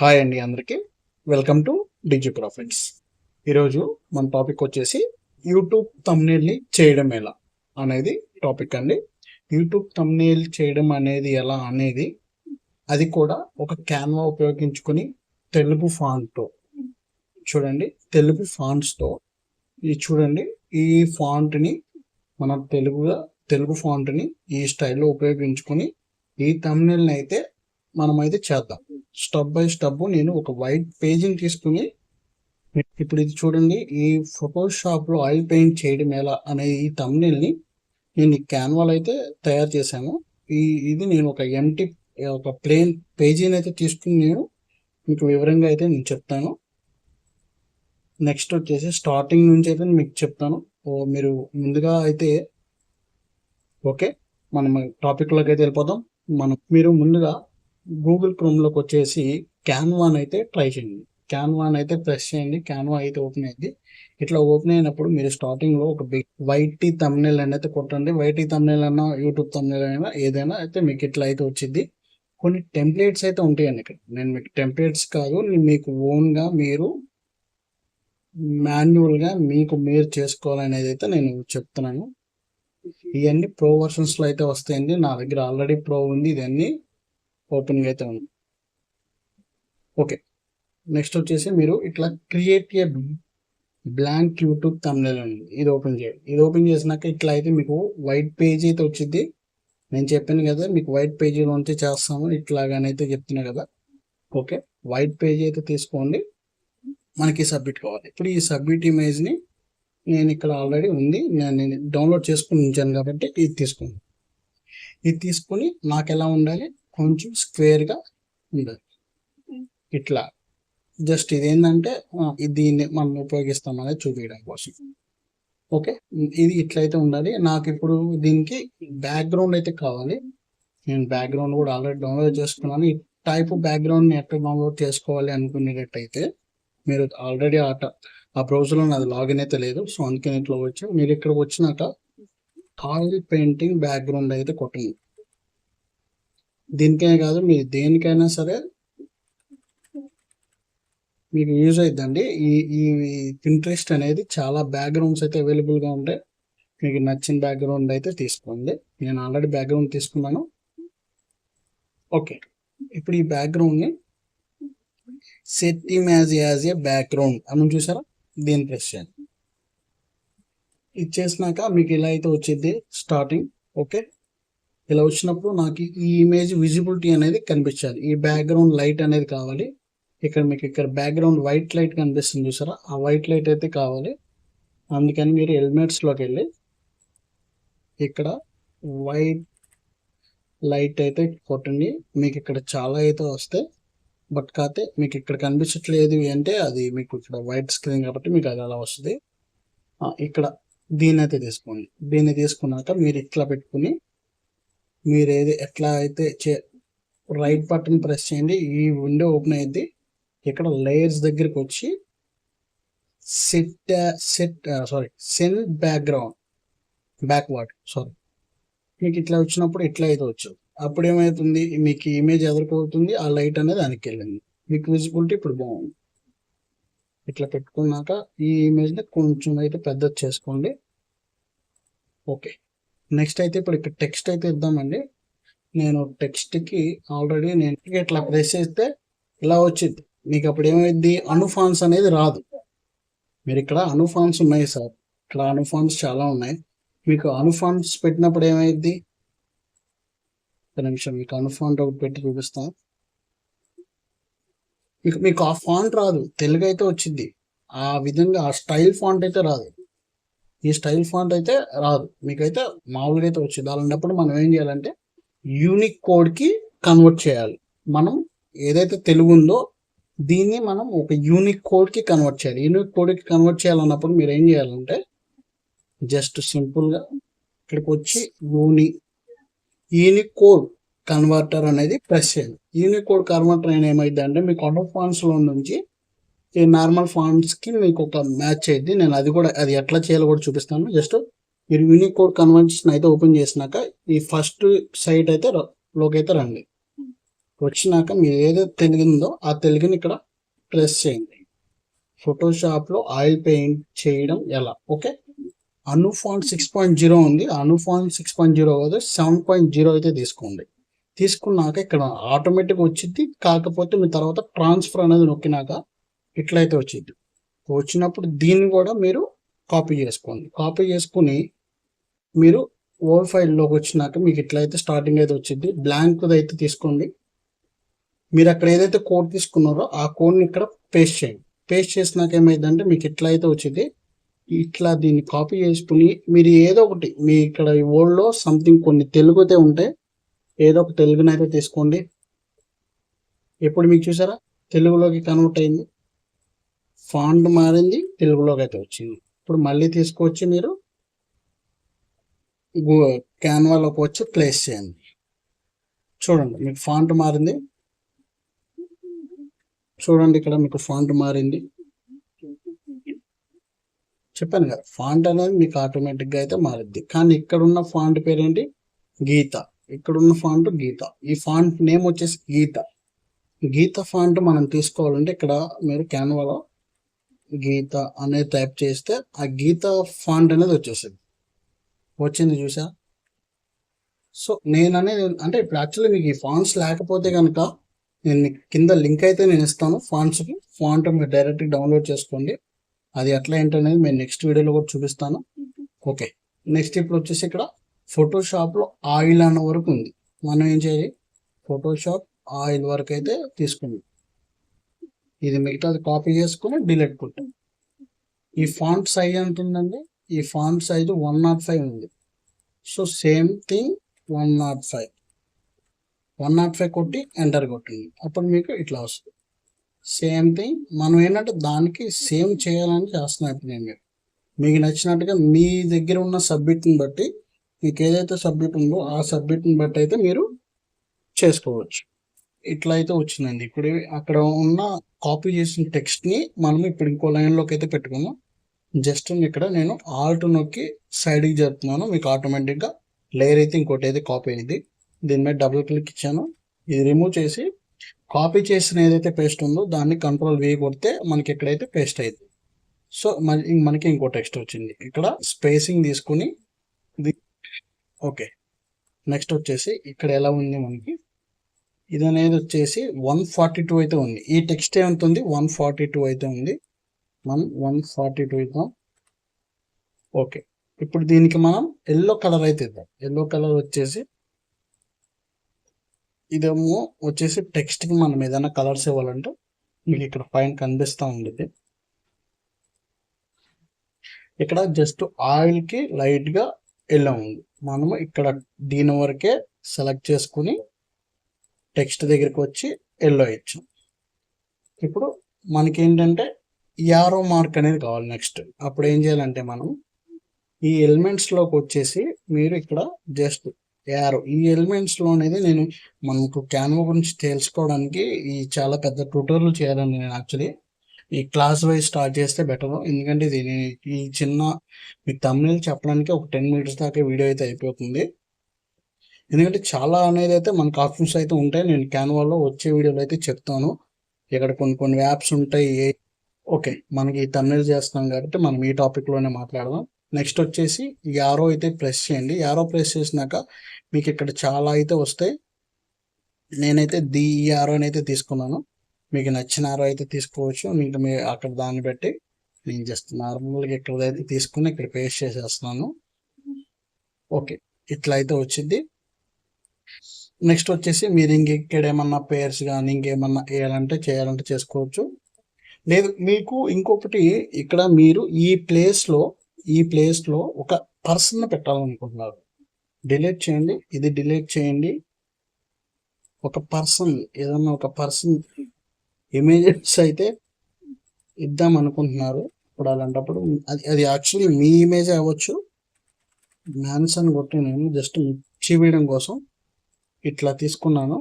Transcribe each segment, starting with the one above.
Hi అండి అందరికీ. Welcome to digi profits. ఈరోజు మన టాపిక్ వచ్చేసి యూట్యూబ్ థంబ్నెయిల్ని చేయడం ఎలా అనేది టాపిక్ అండి. యూట్యూబ్ థంబ్నెయిల్ చేయడం అనేది ఎలా అనేది, అది కూడా ఒక క్యాన్వా ఉపయోగించుకొని తెలుగు ఫాంట్తో చూడండి. తెలుగు ఫాంట్స్తో ఇది చూడండి. ఈ ఫాంట్ని మన తెలుగు ఫాంట్ని ఈ స్టైల్లో ఉపయోగించుకొని ఈ థంబ్నెయిల్ని అయితే మనమైతే చేద్దాం. స్టెప్ బై స్టెప్ నేను ఒక వైట్ పేజీని తీసుకుని, ఇప్పుడు ఇది చూడండి, ఈ ఫోటోషాప్లో ఆయిల్ పెయింట్ చేయడం ఎలా అనే ఈ థంబ్నెయిల్ని నేను క్యాన్వాలో అయితే తయారు చేశాను. ఇది నేను ఒక ప్లెయిన్ పేజీని అయితే తీసుకుని నేను మీకు వివరంగా అయితే నేను చెప్తాను. నెక్స్ట్ వచ్చేసి స్టార్టింగ్ నుంచి అయితే మీకు చెప్తాను. మీరు ముందుగా అయితే ఓకే, మనం టాపిక్లోకి అయితే వెళ్ళిపోతాం. మీరు ముందుగా గూగుల్ క్రోమ్లోకి వచ్చేసి క్యాన్వాన్ అయితే ట్రై చేయండి. క్యాన్వాన్ అయితే ప్రెస్ చేయండి. క్యాన్వా అయితే ఓపెన్ అయింది. ఇట్లా ఓపెన్ అయినప్పుడు మీరు స్టార్టింగ్లో ఒక బిగ్ వైటీ థంబ్నెయిల్ అయితే కొట్టండి. వైటీ థంబ్నెయిల్ అన్నా యూట్యూబ్ థంబ్నెయిల్ అయినా ఏదైనా అయితే మీకు ఇట్లా అయితే వచ్చింది. కొన్ని టెంప్లెట్స్ అయితే ఉంటాయండి ఇక్కడ. నేను మీకు టెంప్లెట్స్ కాదు, మీకు ఓన్గా మీరు మాన్యువల్గా మీరు చేసుకోవాలనేది అయితే నేను చెప్తున్నాను. ఇవన్నీ ప్రో వర్షన్స్లో అయితే వస్తాయండి. నా దగ్గర ఆల్రెడీ ప్రో ఉంది. ఇదన్నీ ఓపెన్గా అయితే ఉంది. ఓకే, నెక్స్ట్ వచ్చేసి మీరు ఇట్లా create a blank YouTube thumbnail ఉంది, ఇది ఓపెన్ చేయండి. ఇది ఓపెన్ చేసినాక ఇట్లా అయితే మీకు వైట్ పేజ్ అయితే వచ్చింది. నేను చెప్పాను కదా మీకు వైట్ పేజీలోంచి చేస్తాము ఇట్లాగానైతే చెప్తున్నా కదా. ఓకే, వైట్ పేజ్ అయితే తీసుకోండి. మనకి సబ్మిట్ కావాలి. ఇప్పుడు ఈ సబ్మిట్ ఇమేజ్ని నేను ఇక్కడ ఆల్రెడీ ఉంది, నేను డౌన్లోడ్ చేసుకుని ఉంచాను కాబట్టి ఇది తీసుకోండి. ఇది తీసుకొని నాకు ఎలా ఉండాలి, కొంచెం స్క్వేర్గా ఉండాలి. ఇట్లా జస్ట్ ఇదేంటంటే దీన్ని మనం ఉపయోగిస్తాం అనేది చూపించడం కోసం. ఓకే, ఇది ఇట్లయితే ఉండాలి. నాకు ఇప్పుడు దీనికి బ్యాక్గ్రౌండ్ అయితే కావాలి. నేను బ్యాక్గ్రౌండ్ కూడా ఆల్రెడీ డౌన్లోడ్ చేసుకున్నాను. ఈ టైప్ బ్యాక్గ్రౌండ్ని ఎట్లా డౌన్లోడ్ చేసుకోవాలి అనుకునేటట్టయితే మీరు ఆల్రెడీ ఆ బ్రౌజర్లో నాది లాగిన్ అయితే లేదు. సో అందుకని ఇట్లా వచ్చి మీరు ఇక్కడ వచ్చినాక ఆయిల్ పెయింటింగ్ బ్యాక్గ్రౌండ్ అయితే కొట్టండి. దీనికైనా కాదు, మీరు దేనికైనా సరే మీకు యూజ్ అవుతుందండి. ఈ పింట్రెస్ట్ అనేది చాలా బ్యాక్గ్రౌండ్స్ అయితే అవైలబుల్గా ఉంటాయి. మీకు నచ్చిన బ్యాక్గ్రౌండ్ అయితే తీసుకోండి. నేను ఆల్రెడీ బ్యాక్గ్రౌండ్ తీసుకున్నాను. ఓకే, ఇప్పుడు ఈ బ్యాక్గ్రౌండ్ని set image as a background అని చూసారా, దీన్ని ప్రెస్ చేయండి. ఇచ్చేసినాక మీకు ఇలా అయితే వచ్చింది స్టార్టింగ్. ఓకే, ఇలా వచ్చినప్పుడు నాకు ఈ ఇమేజ్ విజిబిలిటీ అనేది కనిపించాలి. ఈ బ్యాక్గ్రౌండ్ లైట్ అనేది కావాలి. ఇక్కడ బ్యాక్గ్రౌండ్ వైట్ లైట్ కనిపిస్తుంది చూసారా, ఆ వైట్ లైట్ అయితే కావాలి. అందుకని మీరు ఎలిమెంట్స్లోకి వెళ్ళి ఇక్కడ వైట్ లైట్ అయితే కొట్టండి. మీకు ఇక్కడ చాలా అయితే వస్తాయి, బట్ కాకపోతే మీకు ఇక్కడ కనిపించట్లేదు అంటే అది మీకు ఇక్కడ వైట్ స్క్రీన్ కాబట్టి మీకు అది అలా వస్తుంది. ఇక్కడ దీన్ని అయితే తీసుకోండి. దీన్ని తీసుకున్నాక మీరు ఇట్లా పెట్టుకుని మీరు ఎట్లా అయితే రైట్ బటన్ ప్రెస్ చేయండి. ఈ విండో ఓపెన్ అయ్యింది. ఇక్కడ లేయర్స్ దగ్గరికి వచ్చి సెండ్ బ్యాక్వర్డ్ మీకు ఇట్లా వచ్చినప్పుడు ఇట్లా అయితే వచ్చేది. అప్పుడు ఏమవుతుంది, మీకు ఇమేజ్ ఎదుర్కొవుతుంది, ఆ లైట్ అనేది దానికి వెళ్ళింది. మీకు విజిబిలిటీ ఇప్పుడు బాగుంది. ఇట్లా పెట్టుకున్నాక ఈ ఇమేజ్ని కొంచెం అయితే పెద్దది చేసుకోండి. ఓకే, నెక్స్ట్ అయితే ఇప్పుడు ఇక్కడ టెక్స్ట్ అయితే ఇద్దామండి. నేను టెక్స్ట్కి ఆల్రెడీ నేను ఇట్లా ప్రెస్ చేస్తే ఇలా వచ్చింది. మీకు అప్పుడు ఏమైంది, అనుఫాన్స్ అనేది రాదు. మీరు ఇక్కడ అనుఫాన్స్ ఉన్నాయి సార్, ఇక్కడ అనుఫాన్స్ చాలా ఉన్నాయి. మీకు అనుఫాన్స్ పెట్టినప్పుడు ఏమైంది, ఒక నిమిషం మీకు అనుఫాంట్ ఒకటి పెట్టి చూపిస్తాను. మీకు ఆ ఫాంట్ రాదు, తెలుగు అయితే వచ్చింది. ఆ విధంగా ఆ స్టైల్ ఫాంట్ అయితే రాదు. ఈ స్టైల్ ఫాంట్ అయితే రాదు, మీకైతే మామూలుగా అయితే వచ్చింది. అలాంటప్పుడు మనం ఏం చేయాలంటే యూనిక్ కోడ్కి కన్వర్ట్ చేయాలి. మనం ఏదైతే తెలుగు ఉందో దీన్ని మనం ఒక యూనిక్ కోడ్కి కన్వర్ట్ చేయాలి. యూనిక్ కోడ్కి కన్వర్ట్ చేయాలన్నప్పుడు మీరు ఏం చేయాలంటే జస్ట్ సింపుల్గా ఇక్కడికి వచ్చి యూనిక్ కోడ్ కన్వర్టర్ అనేది ప్రెస్ చేయాలి. యూనిక్ కోడ్ కన్వర్టర్ అనేది ఏమైంది అంటే మీకు ఆటో ఫాంట్స్లో నుంచి ఈ నార్మల్ ఫాంట్స్కి మీకు ఒక మ్యాచ్ అయ్యింది. నేను అది ఎట్లా చేయాలో కూడా చూపిస్తాను. జస్ట్ మీరు యూనిక్ కోడ్ కన్వర్షన్ అయితే ఓపెన్ చేసినాక ఈ ఫస్ట్ సైట్ అయితే లోకి అయితే రండి. వచ్చినాక మీరు ఏదైతే తెలుగు ఉందో ఆ తెలుగుని ఇక్కడ ప్రెస్ చేయండి. ఫోటోషాప్లో ఆయిల్ పెయింట్ చేయడం ఎలా? ఓకే, అను ఫాంట్ 6.0 ఉంది. అను ఫాంట్ 6.0 కాదు, 7.0 అయితే తీసుకోండి. తీసుకున్నాక ఇక్కడ ఆటోమేటిక్ వచ్చింది. కాకపోతే మీ తర్వాత ట్రాన్స్ఫర్ అనేది నొక్కినాక ఇట్లయితే వచ్చింది. వచ్చినప్పుడు దీన్ని కూడా మీరు కాపీ చేసుకోండి. కాపీ చేసుకుని మీరు ఓల్డ్ ఫైల్లోకి వచ్చినాక మీకు ఇట్లయితే స్టార్టింగ్ అయితే వచ్చింది. బ్లాంక్ అయితే తీసుకోండి. మీరు అక్కడ ఏదైతే కోడ్ తీసుకున్నారో ఆ కోడ్ని ఇక్కడ పేస్ట్ చేయండి. పేస్ట్ చేసినాక ఏమైందంటే మీకు ఇట్లా అయితే వచ్చింది. ఇట్లా దీన్ని కాపీ చేసుకుని మీరు ఏదో ఒకటి మీ ఇక్కడ ఈ ఓల్డ్లో సంథింగ్ కొన్ని తెలుగు అయితే ఉంటాయి, ఏదో ఒక తెలుగునైతే తీసుకోండి. ఇప్పుడు మీకు చూసారా తెలుగులోకి కన్వర్ట్ అయింది, ఫాంట్ మారింది, తెలుగులోకి అయితే వచ్చింది. ఇప్పుడు మళ్ళీ తీసుకొచ్చి మీరు క్యాన్వాలోకి వచ్చి ప్లేస్ చేయండి. చూడండి మీకు ఫాంట్ మారింది. చూడండి ఇక్కడ మీకు ఫాంట్ మారింది. చెప్పాను కదా, ఫాంట్ అనేది మీకు ఆటోమేటిక్గా అయితే మారుద్ది. కానీ ఇక్కడ ఉన్న ఫాంట్ పేరేంటి? గీత. ఇక్కడున్న ఫాంట్ గీత. ఈ ఫాంట్ నేమ్ వచ్చేసి గీత. గీత ఫాంట్ మనం తీసుకోవాలంటే ఇక్కడ మీరు క్యాన్వాలో గీత అనేది టైప్ చేస్తే ఆ గీత ఫాంట్ అనేది వచ్చేస్తుంది. వచ్చింది చూసా. సో నేను అనేది అంటే ఇప్పుడు యాక్చువల్లీ మీకు ఈ ఫాంట్స్ లేకపోతే కనుక నేను కింద లింక్ అయితే నేను ఇస్తాను ఫాంట్స్కి. ఫాంట్ మీరు డైరెక్ట్గా డౌన్లోడ్ చేసుకోండి. అది ఎట్లా ఏంటనేది నేను నెక్స్ట్ వీడియోలో కూడా చూపిస్తాను. ఓకే, నెక్స్ట్ ఇప్పుడు వచ్చేసి ఇక్కడ ఫోటోషాప్లో ఆయిల్ అన్న వరకు ఉంది. మనం ఏం చేయాలి? ఫోటోషాప్ ఆయిల్ వరకు అయితే తీసుకుంది. ఇది మిగతాది కాపీ చేసుకుని డిలీట్ కొట్టాం. ఈ ఫాంట్ సైజ్ ఎంత ఉందండి? ఈ ఫాంట్ సైజు 105 ఉంది. సో సేమ్ థింగ్ 105 కొట్టి ఎంటర్ కొట్టింది. అప్పుడు మీకు ఇట్లా వస్తుంది. సేమ్ థింగ్ మనం ఏంటంటే దానికి సేమ్ చేయాలని చేస్తున్నాం. ఇప్పుడు నేను మీకు నచ్చినట్టుగా మీ దగ్గర ఉన్న సబ్మిట్ని బట్టి మీకు ఏదైతే సబ్మిట్ ఉందో ఆ సబ్మిట్ని బట్టి అయితే మీరు చేసుకోవచ్చు. ఇట్లా అయితే వచ్చిందండి. ఇప్పుడు అక్కడ ఉన్న కాపీ చేసిన టెక్స్ట్ని మనం ఇప్పుడు ఇంకో లైన్లోకి అయితే పెట్టుకున్నాం. జస్ట్ ఇక్కడ నేను ఆల్ట్ నొక్కి సైడ్కి జరుపుతున్నాను. మీకు ఆటోమేటిక్గా లేయర్ అయితే ఇంకోటి అయితే కాపీ అయింది. దీని మీద డబుల్ క్లిక్ ఇచ్చాను. ఇది రిమూవ్ చేసి కాపీ చేసిన ఏదైతే పేస్ట్ ఉందో దాన్ని Ctrl+V కొడితే మనకి ఎక్కడైతే పేస్ట్ అయింది. సో మనకి ఇంకో టెక్స్ట్ వచ్చింది. ఇక్కడ స్పేసింగ్ తీసుకుని ఓకే, నెక్స్ట్ వచ్చేసి ఇక్కడ ఎలా ఉంది మనకి ఇది అనేది వచ్చేసి 142 అయితే ఉంది. ఈ టెక్స్ట్ ఏమంత ఉంది? 142 అయితే ఉంది. మనం 142 ఇద్దాం. ఓకే, ఇప్పుడు దీనికి మనం ఎల్లో కలర్ అయితే ఇద్దాం. ఎల్లో కలర్ వచ్చేసి ఇదేమో వచ్చేసి టెక్స్ట్కి మనం ఏదైనా కలర్స్ ఇవ్వాలంటే మీకు ఇక్కడ పైన కనిపిస్తూ ఉండేది. ఇక్కడ జస్ట్ ఆయిల్కి లైట్గా ఎల్లో ఉంది. మనము ఇక్కడ దీని వరకే సెలెక్ట్ చేసుకుని టెక్స్ట్ దగ్గరికి వచ్చి ఎల్లో ఇచ్చాం. ఇప్పుడు మనకి ఏంటంటే యారో మార్క్ అనేది కావాలి నెక్స్ట్. అప్పుడు ఏం చేయాలంటే మనం ఈ ఎలిమెంట్స్లోకి వచ్చేసి మీరు ఇక్కడ జస్ట్ యారో ఈ ఎలిమెంట్స్లో అనేది నేను మనకు క్యాన్వా గురించి తెలుసుకోవడానికి ఈ చాలా పెద్ద ట్యూటోరియల్ చేయాలని నేను యాక్చువల్లీ ఈ క్లాస్ వైజ్ స్టార్ట్ చేస్తే బెటర్. ఎందుకంటే ఇది ఈ చిన్న మీకు thumbnail చెప్పడానికి ఒక 10 minutes దాకా వీడియో అయితే అయిపోతుంది. ఎందుకంటే చాలా అనేది అయితే మనకు ఆప్షన్స్ అయితే ఉంటాయి. నేను క్యాన్వాలో వచ్చే వీడియోలో అయితే చెప్తాను. ఇక్కడ కొన్ని యాప్స్ ఉంటాయి. ఓకే, మనకి ఈ thumbnail చేస్తున్నాం కాబట్టి మనం ఈ టాపిక్లోనే మాట్లాడదాం. నెక్స్ట్ వచ్చేసి యారో అయితే ప్రెస్ చేయండి. యారో ప్రెస్ చేసినాక మీకు ఇక్కడ చాలా అయితే వస్తాయి. నేనైతే యారో అయితే తీసుకున్నాను. మీకు నచ్చిన యారో అయితే తీసుకోవచ్చు. మీకు అక్కడ దాన్ని బట్టి నేను జస్ట్ నార్మల్గా ఇక్కడైతే తీసుకుని ఇక్కడ పేస్ట్ చేసేస్తున్నాను. ఓకే, ఇట్లా అయితే వచ్చింది. నెక్స్ట్ వచ్చేసి మీరు ఇక్కడ ఏమన్నా పేర్స్ కానీ ఇంకేమన్నా చేయాలంటే చేసుకోవచ్చు. లేదు మీకు ఇంకొకటి ఇక్కడ మీరు ఈ ప్లేస్లో ఒక పర్సన్ పెట్టాలనుకుంటున్నారు, డిలీట్ చేయండి. ఇది డిలీట్ చేయండి. ఒక పర్సన్ ఏదన్నా ఒక పర్సన్ ఇమేజెస్ అయితే ఇద్దాం అనుకుంటున్నారు. ఇప్పుడు అలాంటప్పుడు అది యాక్చువల్లీ మీ ఇమేజ్ అవ్వచ్చు. మ్యాన్సన్ కొట్టి నేను జస్ట్ చూపించడం కోసం ఇట్లా తీసుకున్నాను.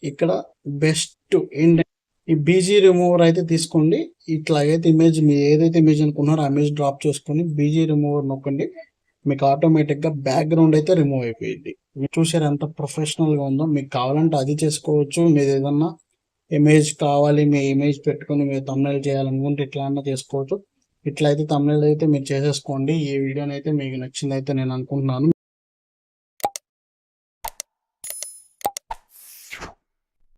ఇక్కడ బెస్ట్ ఏంటంటే ఈ బీజీ రిమూవర్ అయితే తీసుకోండి. ఇట్లాగైతే ఇమేజ్ మీరు ఏదైతే ఇమేజ్ అనుకున్నారో ఆ ఇమేజ్ డ్రాప్ చేసుకొని బీజీ రిమూవర్ నొక్కండి. మీకు ఆటోమేటిక్గా బ్యాక్గ్రౌండ్ అయితే రిమూవ్ అయిపోయింది. మీరు చూసారు ఎంత ప్రొఫెషనల్గా ఉందో. మీకు కావాలంటే అది చేసుకోవచ్చు. మీరు ఏదన్నా ఇమేజ్ కావాలి, మీ ఇమేజ్ పెట్టుకొని మీరు తమ్నైల్ చేయాలనుకుంటే ఇట్లా అన్నా చేసుకోవచ్చు. ఇట్లా అయితే తమ్నైల్ అయితే మీరు చేసేసుకోండి. ఈ వీడియోని అయితే మీకు నచ్చిందైతే నేను అనుకుంటున్నాను.